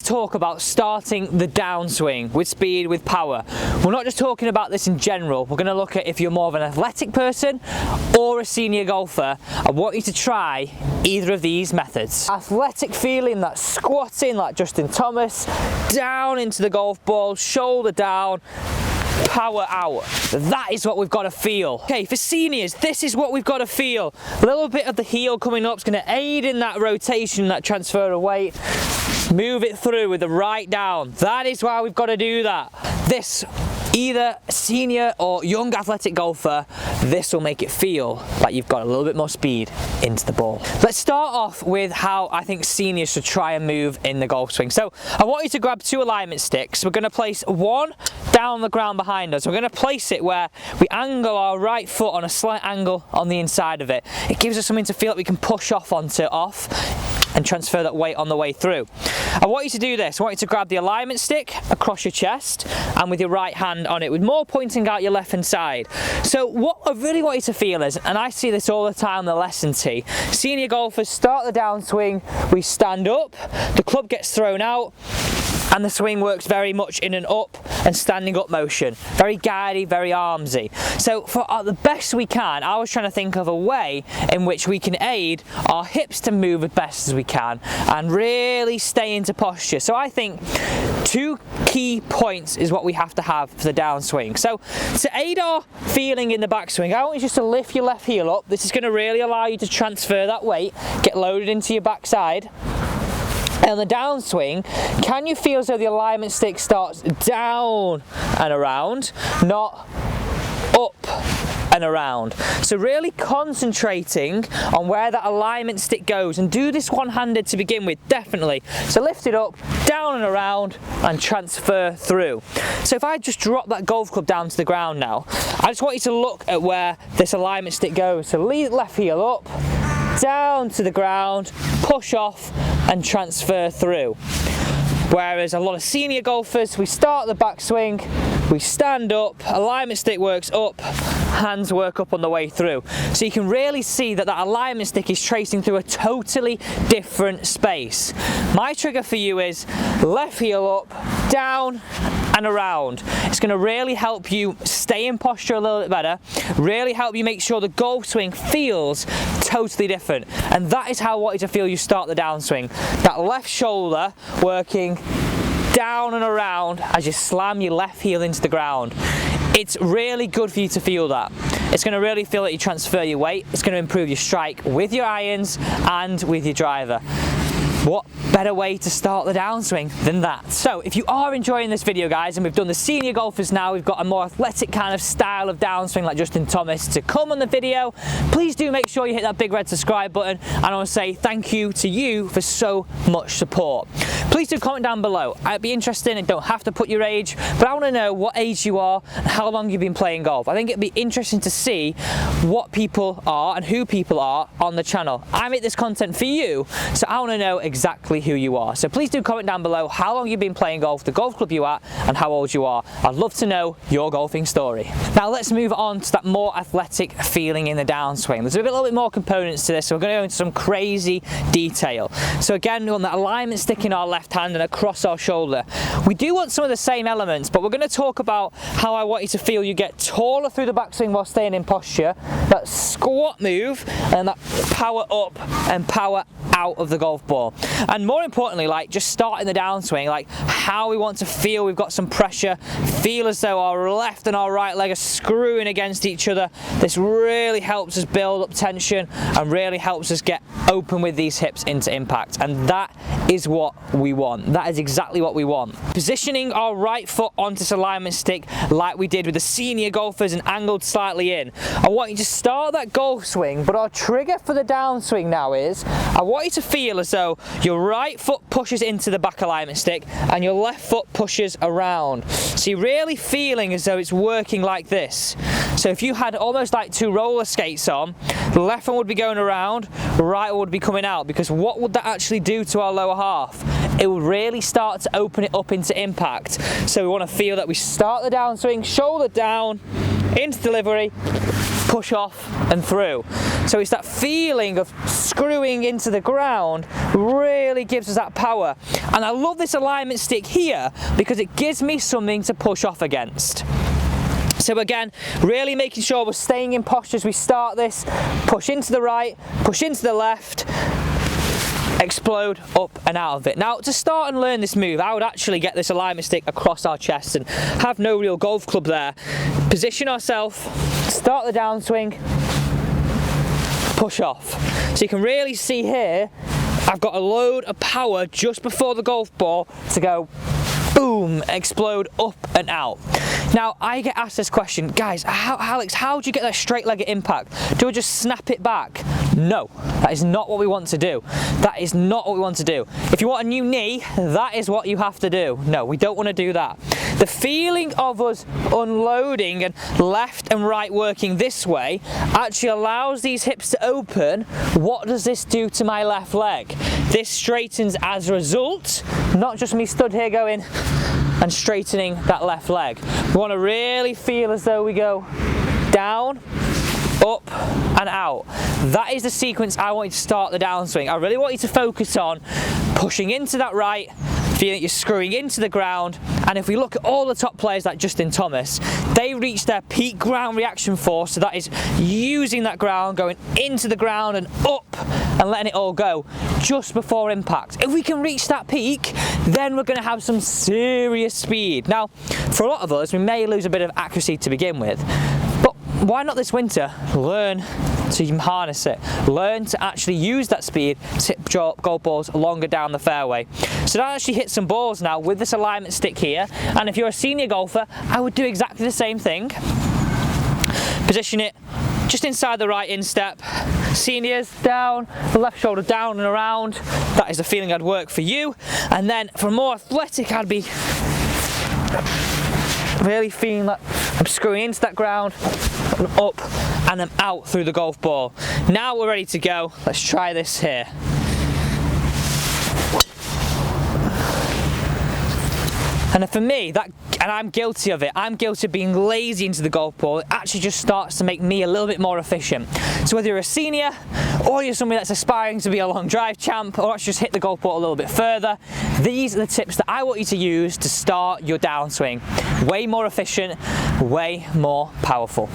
Talk about starting the downswing with speed, with power. We're not just talking about this in general. We're going to look at if you're more of an athletic person or a senior golfer. I want you to try either of these methods. Athletic feeling, that squatting like Justin Thomas, down into the golf ball, shoulder down, power out. That is what we've got to feel. Okay, for seniors, this is what we've got to feel. A little bit of the heel coming up is going to aid in that rotation, that transfer of weight. Move it through with the right down. That is why we've got to do that. This, either senior or young athletic golfer, this will make it feel like you've got a little bit more speed into the ball. Let's start off with how I think seniors should try and move in the golf swing. So I want you to grab 2 alignment sticks. We're going to place one down the ground behind us. We're going to place it where we angle our right foot on a slight angle on the inside of it. It gives us something to feel that we can push off and transfer that weight on the way through. I want you to do this. I want you to grab the alignment stick across your chest and with your right hand on it, with more pointing out your left hand side. So what I really want you to feel is, and I see this all the time on the lesson tee, senior golfers start the downswing, we stand up, the club gets thrown out, and the swing works very much in an up and standing up motion. Very guidey, very armsy. So for the best we can, I was trying to think of a way in which we can aid our hips to move as best as we can and really stay into posture. So I think 2 key points is what we have to have for the downswing. So to aid our feeling in the backswing, I want you just to lift your left heel up. This is going to really allow you to transfer that weight, get loaded into your backside. And on the downswing, can you feel as though the alignment stick starts down and around, not up and around? So really concentrating on where that alignment stick goes, and do this one-handed to begin with, definitely. So lift it up, down and around, and transfer through. So if I just drop that golf club down to the ground now, I just want you to look at where this alignment stick goes. So lead left heel up, down to the ground, push off and transfer through. Whereas a lot of senior golfers, we start the backswing, we stand up, alignment stick works up, hands work up on the way through. So you can really see that that alignment stick is tracing through a totally different space. My trigger for you is left heel up, down and around. It's going to really help you stay in posture a little bit better, really help you make sure the golf swing feels totally different. And that is how I want you to feel you start the downswing. That left shoulder working down and around as you slam your left heel into the ground. It's really good for you to feel that. It's going to really feel that you transfer your weight. It's going to improve your strike with your irons and with your driver. What better way to start the downswing than that? So if you are enjoying this video, guys, and we've done the senior golfers now, we've got a more athletic kind of style of downswing like Justin Thomas to come on the video, please do make sure you hit that big red subscribe button, and I want to say thank you to you for so much support. Please do comment down below. I'd be interested, and don't have to put your age, but I want to know what age you are and how long you've been playing golf. I think it'd be interesting to see what people are and who people are on the channel. I make this content for you, so I want to know exactly who you are. So please do comment down below how long you've been playing golf, the golf club you're at, and how old you are. I'd love to know your golfing story. Now let's move on to that more athletic feeling in the downswing. There's a little bit more components to this, so we're going to go into some crazy detail. So again, on that alignment stick in our left hand and across our shoulder, we do want some of the same elements, but we're going to talk about how I want you to feel you get taller through the backswing while staying in posture, that squat move, and that power up and power out of the golf ball. And more importantly, like just starting the downswing, like how we want to feel we've got some pressure, feel as though our left and our right leg are screwing against each other. This really helps us build up tension and really helps us get open with these hips into impact, and that is what we want. That is exactly what we want. Positioning our right foot onto this alignment stick like we did with the senior golfers and angled slightly in. I want you to start that golf swing, but our trigger for the downswing now is I want you to feel as though your right foot pushes into the back alignment stick and your left foot pushes around. So you're really feeling as though it's working like this. So if you had almost like 2 roller skates on, the left one would be going around, the right one would be coming out, because what would that actually do to our lower half? It will really start to open it up into impact. So we want to feel that we start the downswing, shoulder down, into delivery, push off and through. So it's that feeling of screwing into the ground really gives us that power. And I love this alignment stick here because it gives me something to push off against. So again, really making sure we're staying in posture as we start this. Push into the right, push into the left, explode up and out of it. Now, to start and learn this move, I would actually get this alignment stick across our chest and have no real golf club there. Position ourselves, start the downswing, push off. So you can really see here, I've got a load of power just before the golf ball to go boom, explode up and out. Now, I get asked this question, guys, Alex, how do you get that straight-legged impact? Do I just snap it back? No, that is not what we want to do. That is not what we want to do. If you want a new knee, that is what you have to do. No, we don't want to do that. The feeling of us unloading and left and right working this way actually allows these hips to open. What does this do to my left leg? This straightens as a result, not just me stood here going and straightening that left leg. We want to really feel as though we go down, up and out. That is the sequence I want you to start the downswing. I really want you to focus on pushing into that right, feeling you're screwing into the ground. And if we look at all the top players like Justin Thomas, they reach their peak ground reaction force, so that is using that ground, going into the ground and up and letting it all go just before impact. If we can reach that peak, then we're going to have some serious speed. Now, for a lot of us, we may lose a bit of accuracy to begin with, but why not this winter learn to harness it, learn to actually use that speed to hit golf balls longer down the fairway. So that actually hit some balls now with this alignment stick here, and if you're a senior golfer, I would do exactly the same thing. Position it just inside the right instep. Seniors, down, the left shoulder down and around. That is the feeling I'd work for you. And then for more athletic, I'd be really feeling that I'm screwing into that ground and up and I'm out through the golf ball. Now we're ready to go. Let's try this here. And for me, and I'm guilty of it, I'm guilty of being lazy into the golf ball. It actually just starts to make me a little bit more efficient. So whether you're a senior, or you're somebody that's aspiring to be a long drive champ, or actually just hit the golf ball a little bit further, these are the tips that I want you to use to start your downswing. Way more efficient, way more powerful.